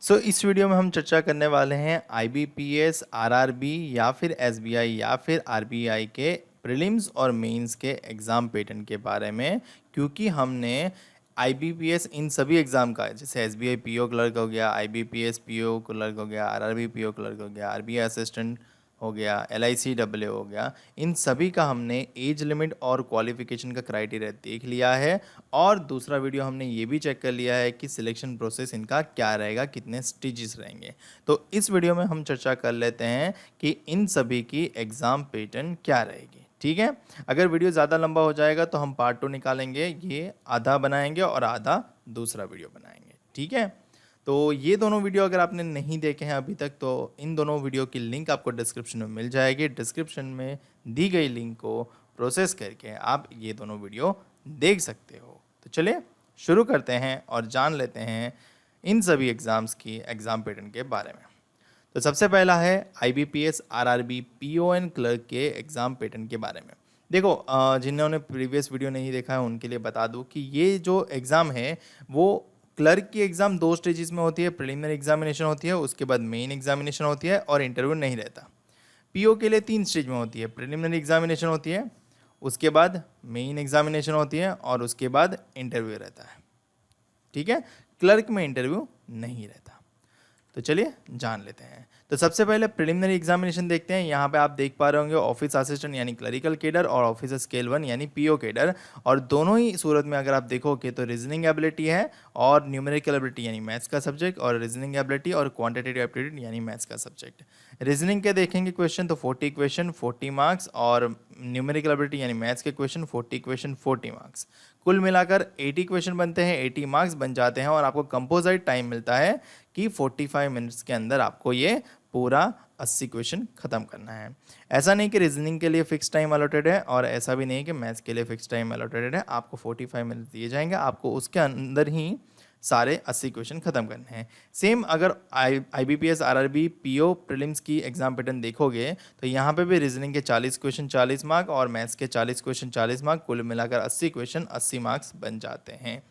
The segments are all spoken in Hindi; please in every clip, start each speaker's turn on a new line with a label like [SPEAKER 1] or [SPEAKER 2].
[SPEAKER 1] इस वीडियो में हम चर्चा करने वाले हैं आईबीपीएस, आरआरबी या फिर एसबीआई या फिर आरबीआई के प्रीलिम्स और मेंस के एग्ज़ाम पैटर्न के बारे में। क्योंकि हमने आईबीपीएस इन सभी एग्ज़ाम का, जैसे एसबीआई पीओ क्लर्क हो गया, आईबीपीएस पीओ क्लर्क हो गया, आरआरबी पीओ क्लर्क हो गया, आरबीआई असिस्टेंट हो गया, एलआईसी डब्ल्यू हो गया, इन सभी का हमने एज लिमिट और क्वालिफिकेशन का क्राइटेरिया देख लिया है। और दूसरा वीडियो हमने ये भी चेक कर लिया है कि सिलेक्शन प्रोसेस इनका क्या रहेगा, कितने स्टेजेस रहेंगे। तो इस वीडियो में हम चर्चा कर लेते हैं कि इन सभी की एग्ज़ाम पैटर्न क्या रहेगी। ठीक है, अगर वीडियो ज़्यादा लंबा हो जाएगा तो हम पार्ट 2 निकालेंगे, ये आधा बनाएंगे और आधा दूसरा वीडियो बनाएंगे। ठीक है, तो ये दोनों वीडियो अगर आपने नहीं देखे हैं अभी तक तो इन दोनों वीडियो की लिंक आपको डिस्क्रिप्शन में मिल जाएगी। डिस्क्रिप्शन में दी गई लिंक को प्रोसेस करके आप ये दोनों वीडियो देख सकते हो। तो चलिए शुरू करते हैं और जान लेते हैं इन सभी एग्ज़ाम्स की एग्ज़ाम पैटर्न के बारे में। तो सबसे पहला है आईबीपीएस, आरआरबी, पीओएन क्लर्क के एग्ज़ाम पैटर्न के बारे में। देखो, जिन्होंने प्रीवियस वीडियो नहीं देखा है उनके लिए बता दूं कि ये जो एग्ज़ाम है वो क्लर्क की एग्ज़ाम 2 स्टेजेस में होती है। प्रिलिमिनरी एग्जामिनेशन होती है, उसके बाद मेन एग्जामिनेशन होती है और इंटरव्यू नहीं रहता। पीओ के लिए 3 स्टेज में होती है। प्रिलिमिनरी एग्जामिनेशन होती है, उसके बाद मेन एग्जामिनेशन होती है और उसके बाद इंटरव्यू रहता है। ठीक है, क्लर्क में इंटरव्यू नहीं रहता। तो चलिए जान लेते हैं। तो सबसे पहले प्रिलिमिनरी एग्जामिनेशन देखते हैं। यहाँ पे आप देख पा रहे होंगे ऑफिस असिस्टेंट यानी क्लरिकल केडर और ऑफिसर स्केल 1 यानी पीओ केडर। और दोनों ही सूरत में अगर आप देखोगे तो रीजनिंग एबिलिटी है और न्यूमेरिकल एबिलिटी यानी मैथ्स का सब्जेक्ट, और रीजनिंग एबिलिटी और क्वांटिटेटिव एप्टीट्यूड यानी मैथ्स का सब्जेक्ट। रीजनिंग के देखेंगे क्वेश्चन तो 40 क्वेश्चन 40 मार्क्स, और न्यूमेरिकल एबिलिटी यानी मैथ्स के क्वेश्चन 40 क्वेश्चन 40 मार्क्स। कुल मिलाकर 80 क्वेश्चन बनते हैं, 80 मार्क्स बन जाते हैं और आपको कंपोजिट टाइम मिलता है कि 45 मिनट्स के अंदर आपको ये पूरा 80 क्वेश्चन खत्म करना है। ऐसा नहीं कि रीजनिंग के लिए फिक्स टाइम अलॉटेड है और ऐसा भी नहीं कि मैथ्स के लिए फिक्स टाइम अलॉटेड है। आपको 45 मिनट्स दिए जाएंगे, आपको उसके अंदर ही सारे 80 क्वेश्चन खत्म करने हैं। सेम अगर आईबीपीएस, आरआरबी, पीओ प्रीलिम्स की एग्जाम पैटर्न देखोगे तो यहाँ पे भी रीजनिंग के 40 क्वेश्चन 40 मार्क और मैथ्स के 40 क्वेश्चन 40 मार्क, कुल मिलाकर 80 क्वेश्चन 80 मार्क्स बन जाते हैं।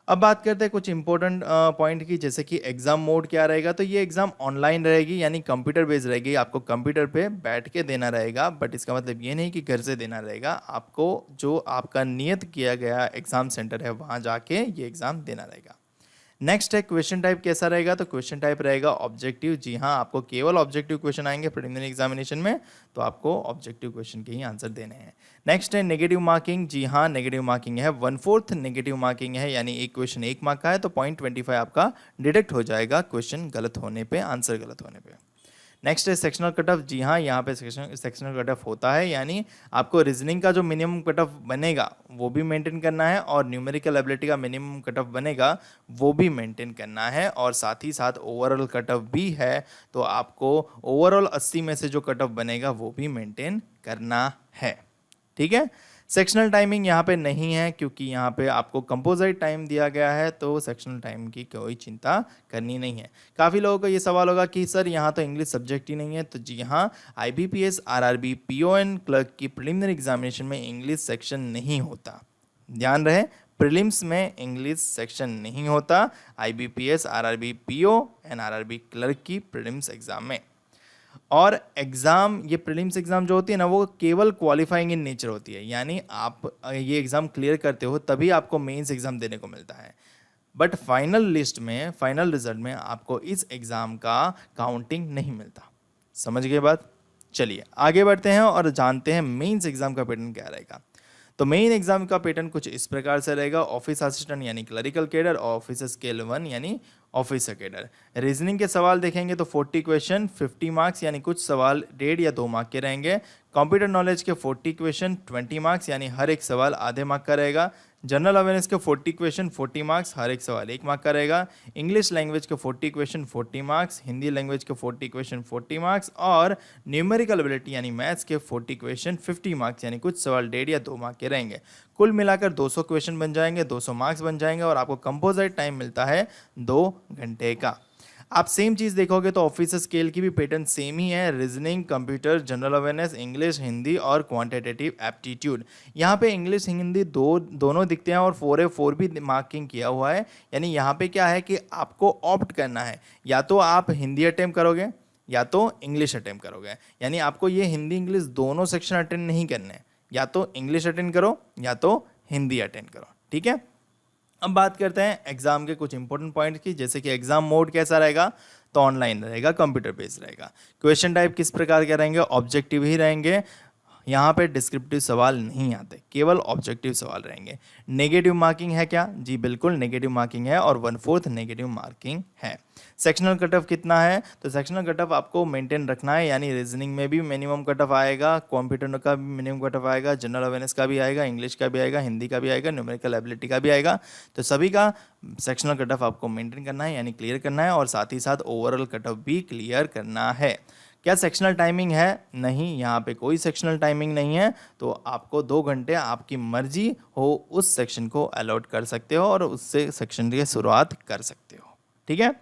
[SPEAKER 1] अब बात करते हैं कुछ इंपॉर्टेंट पॉइंट की, जैसे कि एग्जाम मोड क्या रहेगा। तो ये एग्जाम ऑनलाइन रहेगी यानी कंप्यूटर बेस्ड रहेगी। आपको कंप्यूटर पे बैठ के देना रहेगा, बट इसका मतलब ये नहीं कि घर से देना रहेगा। आपको जो आपका नियत किया गया एग्जाम सेंटर है वहाँ जाके ये एग्जाम देना रहेगा। नेक्स्ट है क्वेश्चन टाइप कैसा रहेगा। तो क्वेश्चन टाइप रहेगा ऑब्जेक्टिव। जी हाँ, आपको केवल ऑब्जेक्टिव क्वेश्चन आएंगे प्रिलिमिनरी एग्जामिनेशन में, तो आपको ऑब्जेक्टिव क्वेश्चन के ही आंसर देने हैं। नेक्स्ट है नेगेटिव मार्किंग। जी हाँ, नेगेटिव मार्किंग है, 1/4 नेगेटिव मार्किंग है, यानी एक क्वेश्चन 1 मार्क का है तो 0.25 आपका डिडक्ट हो जाएगा क्वेश्चन गलत होने पे, आंसर गलत होने पे। नेक्स्ट है सेक्शनल कट ऑफ। जी हाँ, यहाँ पे सेक्शनल कट ऑफ होता है, यानी आपको रीजनिंग का जो मिनिमम कट ऑफ बनेगा वो भी मेंटेन करना है और न्यूमेरिकल एबिलिटी का मिनिमम कट ऑफ बनेगा वो भी मेंटेन करना है, और साथ ही साथ ओवरऑल कट ऑफ भी है तो आपको ओवरऑल 80 में से जो कट ऑफ बनेगा वो भी मेंटेन करना है। ठीक है, सेक्शनल टाइमिंग यहाँ पे नहीं है क्योंकि यहाँ पे आपको कंपोजिट टाइम दिया गया है, तो सेक्शनल टाइम की कोई चिंता करनी नहीं है। काफ़ी लोगों का ये सवाल होगा कि सर यहाँ तो इंग्लिश सब्जेक्ट ही नहीं है। तो जी हाँ, आईबीपीएस, आरआरबी, पीओएन क्लर्क की प्रिलिमिनरी एग्जामिनेशन में इंग्लिश सेक्शन नहीं होता। ध्यान रहे, प्रीलिम्स में इंग्लिश सेक्शन नहीं होता IBPS, RRB, PO and RRB clerk की प्रीलिम्स एग्जाम में। और एग्ज़ाम, ये प्रीलिम्स एग्ज़ाम जो होती है ना वो केवल क्वालिफाइंग इन नेचर होती है, यानी आप ये एग्ज़ाम क्लियर करते हो तभी आपको मेंस एग्ज़ाम देने को मिलता है। बट फाइनल लिस्ट में, फाइनल रिजल्ट में आपको इस एग्ज़ाम का काउंटिंग नहीं मिलता। समझ गए बात? चलिए आगे बढ़ते हैं और जानते हैं मेंस एग्ज़ाम का पैटर्न क्या रहेगा। तो मेन एग्जाम का पैटर्न कुछ इस प्रकार से रहेगा। ऑफिस असिस्टेंट यानी क्लरिकल केडर और ऑफिसर स्केल 1 यानी ऑफिसर केडर। रीजनिंग के सवाल देखेंगे तो 40 क्वेश्चन 50 मार्क्स, यानी कुछ सवाल 1.5 या 2 मार्क के रहेंगे। कंप्यूटर नॉलेज के 40 क्वेश्चन 20 मार्क्स, यानी हर एक सवाल आधे मार्क का रहेगा। जनरल अवेयरनेस के 40 क्वेश्चन 40 मार्क्स, हर एक सवाल 1 मार्क का रहेगा। इंग्लिश लैंग्वेज के 40 क्वेश्चन 40 मार्क्स, हिंदी लैंग्वेज के 40 क्वेश्चन 40 मार्क्स, और न्यूमेरिकल एबिलिटी यानी मैथ्स के 40 क्वेश्चन 50 मार्क्स, यानी कुछ सवाल 1.5 या 2 मार्क के रहेंगे। कुल मिलाकर 200 क्वेश्चन बन जाएंगे, 200 मार्क्स बन जाएंगे और आपको कंपोजिट टाइम मिलता है 2 घंटे का। आप सेम चीज़ देखोगे तो ऑफिस स्केल की भी पैटर्न सेम ही है, reasoning, computer, general awareness, English, Hindi और क्वांटिटेटिव एप्टीट्यूड। यहाँ पे इंग्लिश हिंदी दोनों दिखते हैं और 4A 4 भी मार्किंग किया हुआ है। यानी यहाँ पे क्या है कि आपको ऑप्ट करना है, या तो आप हिंदी अटेम्प्ट करोगे या तो इंग्लिश अटेम्प्ट करोगे। यानी आपको ये हिंदी इंग्लिश दोनों सेक्शन अटेंड नहीं करने, या तो इंग्लिश अटेंड करो या तो हिंदी अटेंड करो, ठीक है। अब बात करते हैं एग्जाम के कुछ इंपॉर्टेंट पॉइंट की, जैसे कि एग्जाम मोड कैसा रहेगा, तो ऑनलाइन रहेगा, कंप्यूटर बेस्ड रहेगा। क्वेश्चन टाइप किस प्रकार के रहेंगे, ऑब्जेक्टिव ही रहेंगे। यहाँ पे डिस्क्रिप्टिव सवाल नहीं आते, केवल ऑब्जेक्टिव सवाल रहेंगे। नेगेटिव मार्किंग है क्या, जी बिल्कुल नेगेटिव मार्किंग है, और 1/4 नेगेटिव मार्किंग है। सेक्शनल कट ऑफ कितना है, तो सेक्शनल कट ऑफ आपको मेंटेन रखना है, यानी रीजनिंग में भी मिनिमम कट ऑफ आएगा, कंप्यूटर का भी मिनिमम कट ऑफ आएगा, जनरल अवेयरनेस का भी आएगा, इंग्लिश का भी आएगा, हिंदी का भी आएगा, न्यूमेरिकल एबिलिटी का भी आएगा। तो सभी का सेक्शनल कट ऑफ आपको मेंटेन करना है, यानी क्लियर करना है, और साथ ही साथ ओवरऑल कट ऑफ भी क्लियर करना है। क्या सेक्शनल टाइमिंग है, नहीं, यहाँ पे कोई सेक्शनल टाइमिंग नहीं है। तो आपको 2 घंटे आपकी मर्जी हो उस सेक्शन को अलॉट कर सकते हो और उससे सेक्शन की शुरुआत कर सकते हो, ठीक है।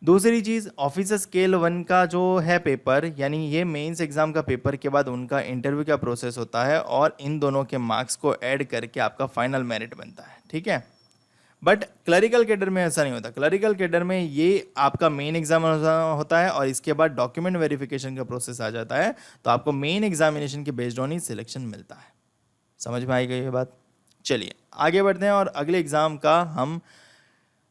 [SPEAKER 1] दूसरी चीज़, ऑफिस स्केल 1 का जो है पेपर, यानी ये मेंस एग्जाम का पेपर के बाद उनका इंटरव्यू का प्रोसेस होता है, और इन दोनों के मार्क्स को ऐड करके आपका फाइनल मेरिट बनता है, ठीक है। बट क्लरिकल कैडर में ऐसा नहीं होता। क्लरिकल कैडर में ये आपका मेन एग्जाम होता है और इसके बाद डॉक्यूमेंट वेरिफिकेशन का प्रोसेस आ जाता है, तो आपको मेन एग्जामिनेशन के बेस्ड ऑन ही सिलेक्शन मिलता है। समझ में आई गई ये बात। चलिए आगे बढ़ते हैं और अगले एग्जाम का हम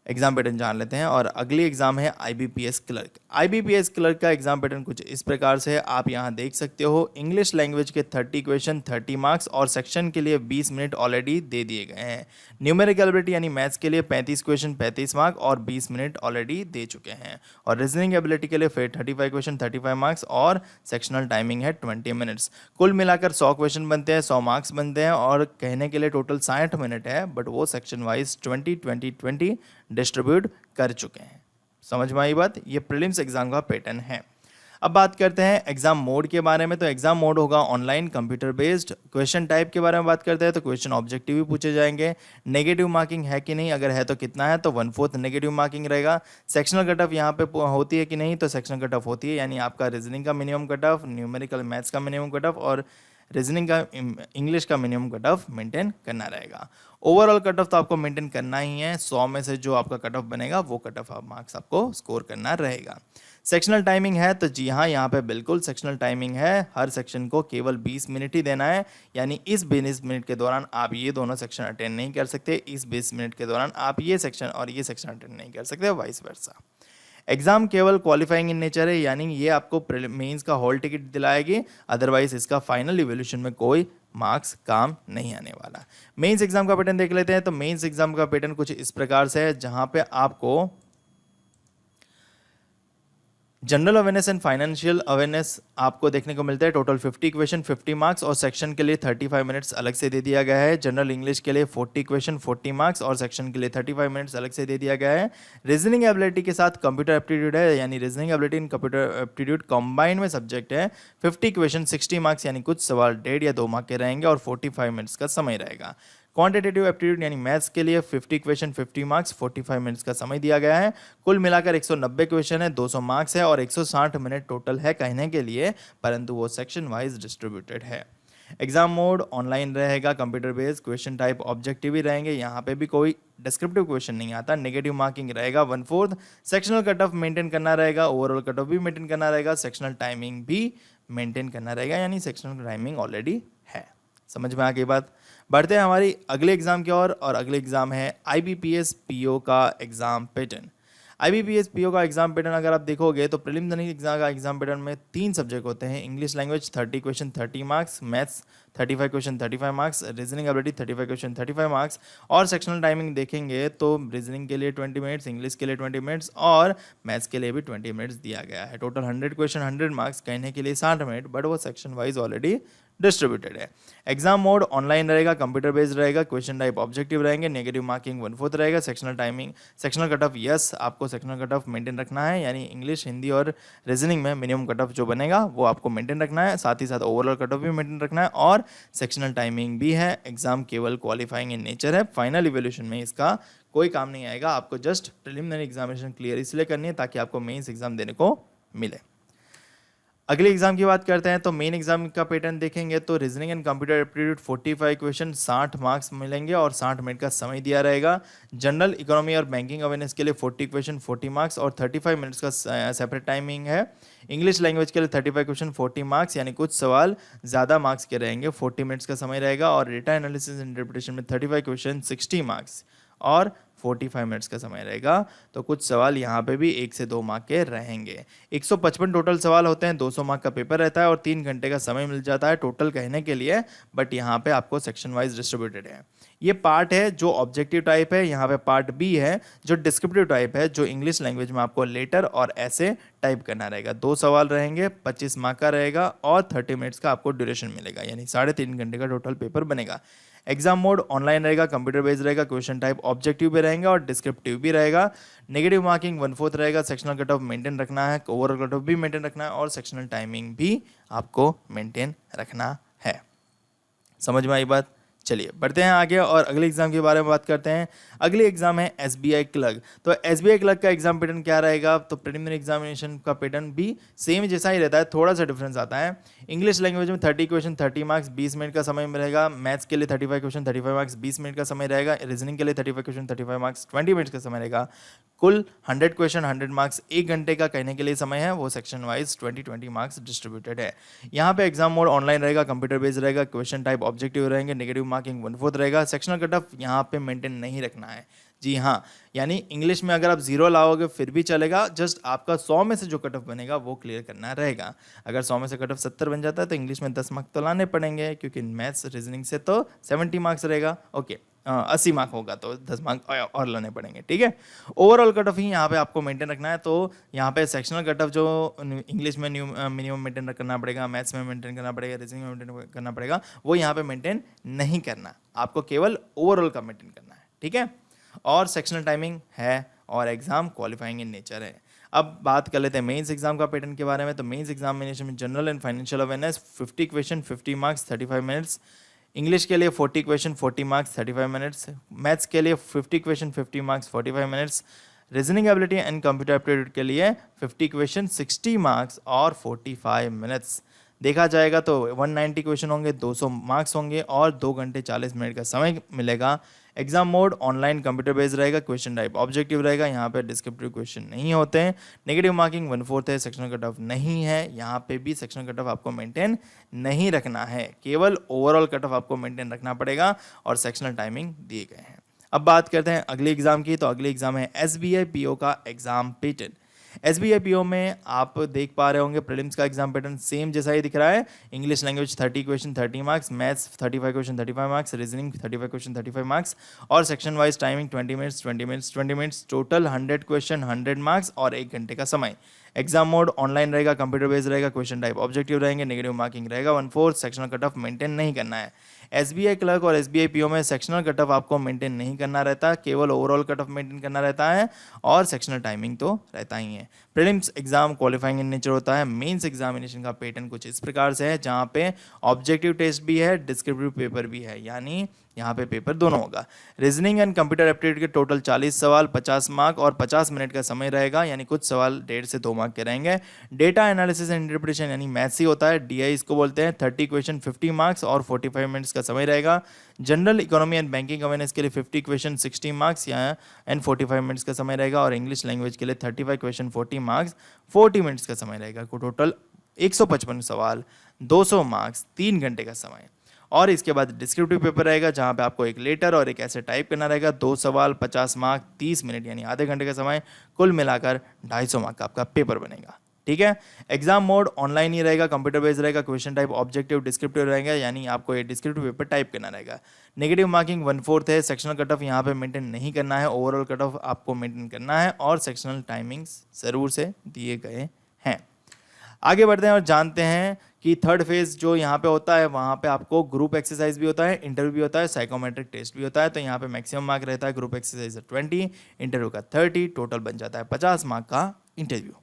[SPEAKER 1] एग्जाम पैटर्न जान लेते हैं। और अगली एग्जाम है IBPS क्लर्क। IBPS क्लर्क का एग्जाम पैटर्न कुछ इस प्रकार से है, आप यहाँ देख सकते हो। इंग्लिश लैंग्वेज के 30 क्वेश्चन 30 मार्क्स और सेक्शन के लिए 20 मिनट ऑलरेडी दे दिए गए हैं। न्यूमेरिकल एबिलिटी यानी मैथ्स के लिए 35 क्वेश्चन 35 मार्क्स और 20 मिनट ऑलरेडी दे चुके हैं। और रीजनिंग एबिलिटी के लिए फिर 35 क्वेश्चन 35 मार्क्स और सेक्शनल टाइमिंग है 20 मिनट्स। कुल मिलाकर 100 क्वेश्चन बनते हैं, 100 मार्क्स बनते हैं, और कहने के लिए टोटल 60 मिनट है, बट वो सेक्शन वाइज 20-20-20 डिस्ट्रीब्यूट कर चुके हैं। समझ में आई बात। ये प्रीलिम्स एग्जाम का पैटर्न है। अब बात करते हैं एग्जाम मोड के बारे में। तो एग्जाम मोड होगा online computer based. Question type के बारे में बात करते हैं तो क्वेश्चन ऑब्जेक्टिव भी पूछे जाएंगे। नेगेटिव मार्किंग है कि नहीं, अगर है तो कितना है, तो 1/4 नेगेटिव मार्किंग रहेगा। सेक्शनल कट ऑफ यहाँ पे होती है कि नहीं, तो सेक्शनल कट ऑफ होती है, यानी आपका रीजनिंग का minimum cut off, numerical maths का मिनिमम कट ऑफ और रीजनिंग का इंग्लिश का मिनिमम कट ऑफ मेंटेन करना रहेगा। ओवरऑल कट ऑफ तो आपको मेंटेन करना ही है। 100 में से जो आपका कट ऑफ बनेगा वो कट ऑफ मार्क्स आपको स्कोर करना रहेगा। सेक्शनल टाइमिंग है, तो जी हाँ, यहाँ पे बिल्कुल सेक्शनल टाइमिंग है। हर सेक्शन को केवल 20 मिनट ही देना है, यानी इस 20 मिनट के दौरान आप ये दोनों सेक्शन अटेंड नहीं कर सकते, इस 20 मिनट के दौरान आप ये सेक्शन और ये सेक्शन अटेंड नहीं कर सकते, वाइस वर्सा। एग्जाम केवल क्वालिफाइंग इन नेचर है, यानी ये आपको मेंस का हॉल टिकट दिलाएगी, अदरवाइज इसका फाइनल इवोल्यूशन में कोई मार्क्स काम नहीं आने वाला। मेंस एग्जाम का पैटर्न देख लेते हैं। तो मेंस एग्जाम का पैटर्न कुछ इस प्रकार से है, जहां पे आपको general awareness and financial awareness आपको देखने को मिलता है। टोटल 50 क्वेश्चन 50 मार्क्स और सेक्शन के लिए 35 मिनट्स अलग से दे दिया गया है। जनरल इंग्लिश के लिए 40 क्वेश्चन 40 मार्क्स और सेक्शन के लिए 35 मिनट्स अलग से दे दिया गया है। रीजनिंग एबिलिटी के साथ कंप्यूटर एप्टीट्यूड है, यानी reasoning ability and computer aptitude combined में सब्जेक्ट है। 50 क्वेश्चन 60 मार्क्स, यानी कुछ सवाल 1.5 या 2 मार्क के रहेंगे और 45 मिनट्स का समय रहेगा। क्वांटिटेटिव एप्टीट्यूड यानी मैथ्स के लिए 50 क्वेश्चन 50 मार्क्स 45 मिनट्स का समय दिया गया है। कुल मिलाकर 190 क्वेश्चन है, 200 मार्क्स है और 160 मिनट टोटल है कहने के लिए, परंतु वो सेक्शन वाइज डिस्ट्रीब्यूटेड है। एग्जाम मोड ऑनलाइन रहेगा, computer based. Question type objective ही रहेंगे, यहाँ पे भी कोई डिस्क्रिप्टिव क्वेश्चन नहीं आता। नेगेटिव मार्किंग रहेगा 1/4। सेक्शनल कट ऑफ मेंटेन करना रहेगा, ओवरऑल कट ऑफ भी मेंटेन करना रहेगा, सेक्शनल टाइमिंग भी मेंटेन करना रहेगा, यानी सेक्शनल टाइमिंग ऑलरेडी है। समझ में आ गई बात। बढ़ते हैं हमारी अगले एग्जाम की ओर, और अगले एग्जाम है IBPS PO का एग्जाम पैटर्न। IBPS PO का एग्जाम पैटर्न अगर आप देखोगे तो प्रिलिमिनरी एग्जाम का एग्जाम पैटर्न में 3 सब्जेक्ट होते हैं। English language 30 question 30 marks, maths 35 question 35 marks, reasoning ability 35 question 35 marks. और सेक्शनल टाइमिंग देखेंगे तो रीजनिंग के लिए 20 मिनट्स, इंग्लिश के लिए 20 मिनट्स और मैथ्स के लिए भी 20 मिनट्स दिया गया है। टोटल 100 क्वेश्चन 100 मार्क्स, कहने के लिए 60 मिनट, बट वो सेक्शन वाइज ऑलरेडी डिस्ट्रीब्यूटेड है। एग्जाम मोड ऑनलाइन रहेगा, कंप्यूटर बेस्ड रहेगा, क्वेश्चन टाइप ऑब्जेक्टिव रहेंगे, नेगेटिव मार्किंग 1/4 रहेगा, sectional timing, sectional cut of, yes आपको सेक्शनल कट ऑफ मेंटेन रखना है, यानी इंग्लिश, हिंदी और रीजनिंग में मिनिमम कट ऑफ जो बनेगा वो आपको मेंटेन रखना है, साथ ही साथ ओवरऑल कट ऑफ भी मेंटेन रखना है और सेक्शनल टाइमिंग भी है। एग्जाम केवल क्वालिफाइंग इन नेचर है, फाइनल इवैल्यूएशन में इसका कोई काम नहीं आएगा, आपको जस्ट प्रिलिमिनरी एग्जामिनेशन क्लियर इसलिए करनी है ताकि आपको मेंस एग्जाम देने को मिले। अगले एग्जाम की बात करते हैं तो मेन एग्जाम का पैटर्न देखेंगे तो reasoning and computer aptitude 45 question 60 marks मिलेंगे और 60 मिनट का समय दिया रहेगा। जनरल इकोनॉमी और बैंकिंग अवेयरनेस के लिए 40 क्वेश्चन 40 मार्क्स और 35 मिनट्स का सेपरेट टाइमिंग है। इंग्लिश लैंग्वेज के लिए 35 क्वेश्चन 40 मार्क्स, यानी कुछ सवाल ज़्यादा मार्क्स के रहेंगे, 40 मिनट्स का समय रहेगा और डेटा एनालिसिस एंड इंटरप्रिटेशन में 35 क्वेश्चन 60 मार्क्स और 45 मिनट्स का समय रहेगा। तो कुछ सवाल यहाँ पे भी 1 से 2 मार्क के रहेंगे। 155 टोटल सवाल होते हैं, 200 मार्क का पेपर रहता है और 3 घंटे का समय मिल जाता है टोटल कहने के लिए, बट यहाँ पे आपको सेक्शन वाइज डिस्ट्रीब्यूटेड है। ये पार्ट है जो ऑब्जेक्टिव टाइप है, यहाँ पे पार्ट बी है जो डिस्क्रिप्टिव टाइप है, जो इंग्लिश लैंग्वेज में आपको लेटर और ऐसे टाइप करना रहेगा। 2 सवाल रहेंगे, 25 मार्क का रहेगा और 30 मिनट्स का आपको ड्यूरेशन मिलेगा, यानी 3.5 घंटे का टोटल पेपर बनेगा। एग्जाम मोड ऑनलाइन रहेगा, कंप्यूटर बेस्ड रहेगा, क्वेश्चन टाइप ऑब्जेक्टिव भी रहेंगे और डिस्क्रिप्टिव भी रहेगा। नेगेटिव मार्किंग 1/4 रहेगा, सेक्शनल कट ऑफ मेंटेन रखना है, ओवरऑल कट ऑफ भी मेंटेन रखना है और सेक्शनल टाइमिंग भी आपको मेंटेन रखना है। समझ में आई बात? चलिए बढ़ते हैं आगे और अगले एग्जाम के बारे में बात करते हैं। अगली एग्जाम है एसबीआई क्लर्क। तो एसबीआई क्लर्क का एग्जाम पैटर्न क्या रहेगा? तो प्रीलिमिनरी एग्जामिनेशन का पैटर्न भी सेम जैसा ही रहता है, थोड़ा सा डिफरेंस आता है। इंग्लिश लैंग्वेज में 30 क्वेश्चन 30 मार्क्स 20 मिनट का समय मिलेगा। मैथ्स के लिए 35 क्वेश्चन 35 मार्क्स 20 मिनट का समय रहेगा। रीजनिंग के लिए 35 क्वेश्चन 35 मार्क्स 20 मिनट का समय रहेगा। कुल 100 क्वेश्चन 100 मार्क्स 1 घंटे का कहने के लिए समय है, वो सेक्शन वाइज 20 मार्क्स डिस्ट्रीब्यूटेड है। यहाँ पे एग्जाम मोड ऑनलाइन रहेगा, कंप्यूटर बेस्ड रहेगा, क्वेश्चन टाइप ऑब्जेक्टिव रहेंगे, नेगेटिव मार्किंग 1/4 रहेगा। सेक्शनल कट ऑफ यहाँ पे मेंटेन नहीं रखना है। जी हाँ, यानी इंग्लिश में अगर आप 0 लाओगे फिर भी चलेगा, जस्ट आपका 100 में से जो कट ऑफ बनेगा वो क्लियर करना रहेगा। अगर 100 में से कट ऑफ 70 बन जाता है तो इंग्लिश में 10 मार्क्स तो लाने पड़ेंगे, क्योंकि मैथ्स रीजनिंग से तो 70 मार्क्स रहेगा। ओके, 80 मार्क होगा तो 10 मार्क और लाने पड़ेंगे, ठीक है। ओवरऑल कट ऑफ ही यहाँ पे आपको मेंटेन रखना है। तो यहाँ पे सेक्शनल कट ऑफ जो इंग्लिश में मिनिमम मेंटेन करना पड़ेगा, मैथ्स में मेंटेन करना पड़ेगा, रीजनिंग में मेंटेन करना पड़ेगा, वो यहाँ पे मेंटेन नहीं करना, आपको केवल ओवरऑल का मेंटेन करना है, ठीक है। और सेक्शनल टाइमिंग है और एग्जाम क्वालिफाइंग इन नेचर है। अब बात कर लेते हैं मेंस एग्जाम का पैटर्न के बारे में। तो मेंस एग्जामिनेशन में general and financial awareness 50 question 50 marks 35 minutes. English के लिए 40 क्वेश्चन 40 मार्क्स 35 मिनट्स। मैथ्स के लिए 50 question 50 marks 45 minutes. Reasoning ability and computer aptitude के लिए 50 क्वेश्चन 60 मार्क्स और 45 मिनट्स। देखा जाएगा तो 190 क्वेश्चन होंगे, 200 मार्क्स होंगे और 2 घंटे 40 मिनट का समय मिलेगा। Exam mode online computer based रहेगा, क्वेश्चन टाइप ऑब्जेक्टिव रहेगा, यहाँ पे डिस्क्रिप्टिव क्वेश्चन नहीं होते हैं। नेगेटिव मार्किंग 1/4 है, सेक्शनल कट ऑफ नहीं है, यहाँ पे भी सेक्शनल कट ऑफ आपको मेंटेन नहीं रखना है, केवल ओवरऑल कट ऑफ आपको मेंटेन रखना पड़ेगा और सेक्शनल टाइमिंग दिए गए हैं। अब बात करते हैं अगले एग्जाम की। तो अगले एग्जाम है एसबीआई पीओ का एग्जाम पैटर्न। एसबीआई पीओ में आप देख पा रहे होंगे प्रीलिम्स का एग्जाम पैटर्न सेम जैसा ही दिख रहा है। English language 30 question 30 marks, maths 35 question 35 marks, reasoning 35 question 35 marks और section wise timing 20 minutes 20 minutes 20 minutes, total 100 question 100 marks और 1 घंटे का समय। एग्जाम मोड ऑनलाइन रहेगा, कंप्यूटर बेस्ड रहेगा, क्वेश्चन टाइप ऑब्जेक्टिव रहेंगे, नेगेटिव मार्किंग रहेगा 1/4, सेक्शनल कट ऑफ मेंटेन नहीं करना है। एसबीआई क्लर्क और एसबीआई पीओ में सेक्शनल कट ऑफ आपको मेंटेन नहीं करना रहता, केवल ओवरऑल कट ऑफ मेंटेन करना रहता है और सेक्शनल टाइमिंग तो रहता ही है। Prelims exam qualifying in nature होता है। मेंस एग्जामिनेशन का पैटर्न कुछ इस प्रकार से है, जहाँ पे ऑब्जेक्टिव टेस्ट भी है, डिस्क्रिप्टिव पेपर भी है, यानी यहाँ पे पेपर दोनों होगा। रीजनिंग एंड कंप्यूटर एप्टीट्यूड के टोटल 40 सवाल 50 मार्क और 50 मिनट का समय रहेगा, यानी कुछ सवाल 1.5 से 2 मार्क के रहेंगे। डेटा एनालिसिस एंड इंटरप्रिटेशन यानी मैथ्स ही होता है, डीआई इसको बोलते हैं। 30 क्वेश्चन 50 मार्क्स और 45 मिनट्स का समय रहेगा। General economy and banking awareness के लिए 50 क्वेश्चन 60 मार्क्स एंड 45 मिनट्स का समय रहेगा और इंग्लिश लैंग्वेज के लिए 35 क्वेश्चन 40 मार्क्स 40 मिनट्स का समय रहेगा। टोटल 155 सवाल 200 मार्क्स 3 घंटे का समय। और इसके बाद डिस्क्रिप्टिव पेपर रहेगा, जहाँ पे आपको एक लेटर और एक ऐसे टाइप करना रहेगा। 2 सवाल 50 मार्क 30 मिनट यानी आधे घंटे का समय, कुल मिलाकर 250 मार्क का आपका पेपर बनेगा, ठीक है। एग्जाम मोड ऑनलाइन ही रहेगा, कंप्यूटर बेस्ड रहेगा, क्वेश्चन टाइप ऑब्जेक्टिव डिस्क्रिप्टिव रहेगा, यानी आपको ये डिस्क्रिप्टिव पेपर टाइप करना रहेगा। नेगेटिव मार्किंग 1/4 है, सेक्शनल कट ऑफ यहाँ पे मेंटेन नहीं करना है, ओवरऑल कट ऑफ आपको मेंटेन करना है और सेक्शनल टाइमिंग्स जरूर से दिए गए हैं। आगे बढ़ते हैं और जानते हैं कि थर्ड फेज जो यहाँ पे होता है वहाँ पे आपको ग्रुप एक्सरसाइज भी होता है, इंटरव्यू भी होता है, साइकोमेट्रिक टेस्ट भी होता है। तो यहाँ पे मैक्सिमम मार्क रहता है ग्रुप एक्सरसाइज 20, इंटरव्यू का 30, टोटल बन जाता है 50 मार्क का इंटरव्यू।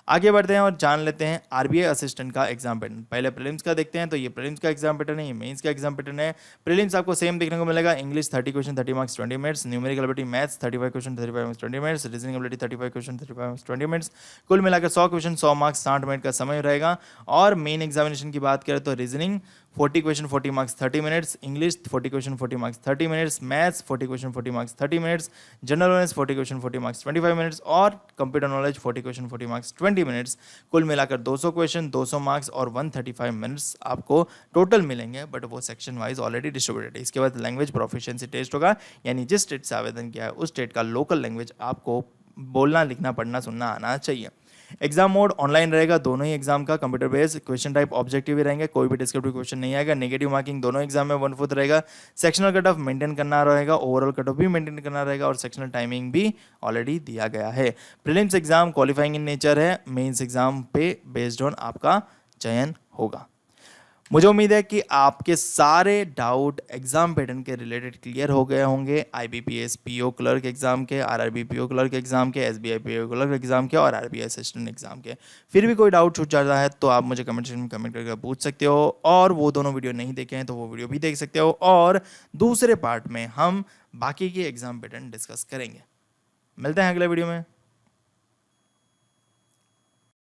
[SPEAKER 1] आगे बढ़ते हैं और जान लेते हैं आरबीआई असिस्टेंट का एग्जाम पैटर्न। पहले प्रीलिम्स का देखते हैं, तो ये प्रीलिम्स का एग्जाम पैटर्न है, ये मेंस का एग्जाम पैटर्न है। प्रीलिम्स आपको सेम देखने को मिलेगा, English 30 question 30 marks 20 minutes, numerical ability maths 35 question 35 marks 20 minutes, reasoning ability 35 question 35 marks 20 minutes, कुल मिलाकर 100 क्वेश्चन 100 मार्क्स 60 मिनट का समय रहेगा। और मेन एग्जामिनेशन की बात करें तो reasoning 40 question 40 marks 30 minutes, English 40 question 40 marks 30 minutes, maths 40 question 40 marks 30 minutes, general knowledge 40 question 40 marks 25 minutes और computer knowledge 40 question 40 marks 20 minutes. कुल मिलाकर 200 क्वेश्चन 200 मार्क्स और 135 मिनट्स आपको टोटल मिलेंगे, बट वो सेक्शन वाइज ऑलरेडी डिस्ट्रीब्यूटेड है। इसके बाद लैंग्वेज प्रोफिशिएंसी टेस्ट होगा, यानी जिस स्टेट से आवेदन किया है उस स्टेट का लोकल लैंग्वेज आपको बोलना लिखना पढ़ना सुनना आना चाहिए। एग्जाम मोड ऑनलाइन रहेगा, दोनों ही एग्जाम का computer based, question type objective ही रहेंगे, कोई भी डिस्क्रिप्टिव क्वेश्चन नहीं आएगा। नेगेटिव मार्किंग दोनों एग्जाम में 1/4 रहेगा। सेक्शनल कट ऑफ मेंटेन करना रहेगा, ओवरऑल कट ऑफ भी मेंटेन करना रहेगा और सेक्शनल टाइमिंग भी ऑलरेडी दिया गया है। Prelims exam qualifying in nature है, मेंस एग्जाम पे बेस्ड ऑन आपका चयन होगा। मुझे उम्मीद है कि आपके सारे डाउट एग्जाम पैटर्न के रिलेटेड क्लियर हो गए होंगे, आईबीपीएस पीओ क्लर्क एग्जाम के, आरआरबी पीओ क्लर्क एग्जाम के, एसबीआई पीओ क्लर्क एग्जाम के और आरबीआई असिस्टेंट एग्जाम के। फिर भी कोई डाउट छूट जाता है तो आप मुझे कमेंट सेक्शन में कमेंट करके पूछ सकते हो, और वो दोनों वीडियो नहीं देखे हैं तो वो वीडियो भी देख सकते हो, और दूसरे पार्ट में हम बाकी के एग्जाम पैटर्न डिस्कस करेंगे। मिलते हैं अगले वीडियो में।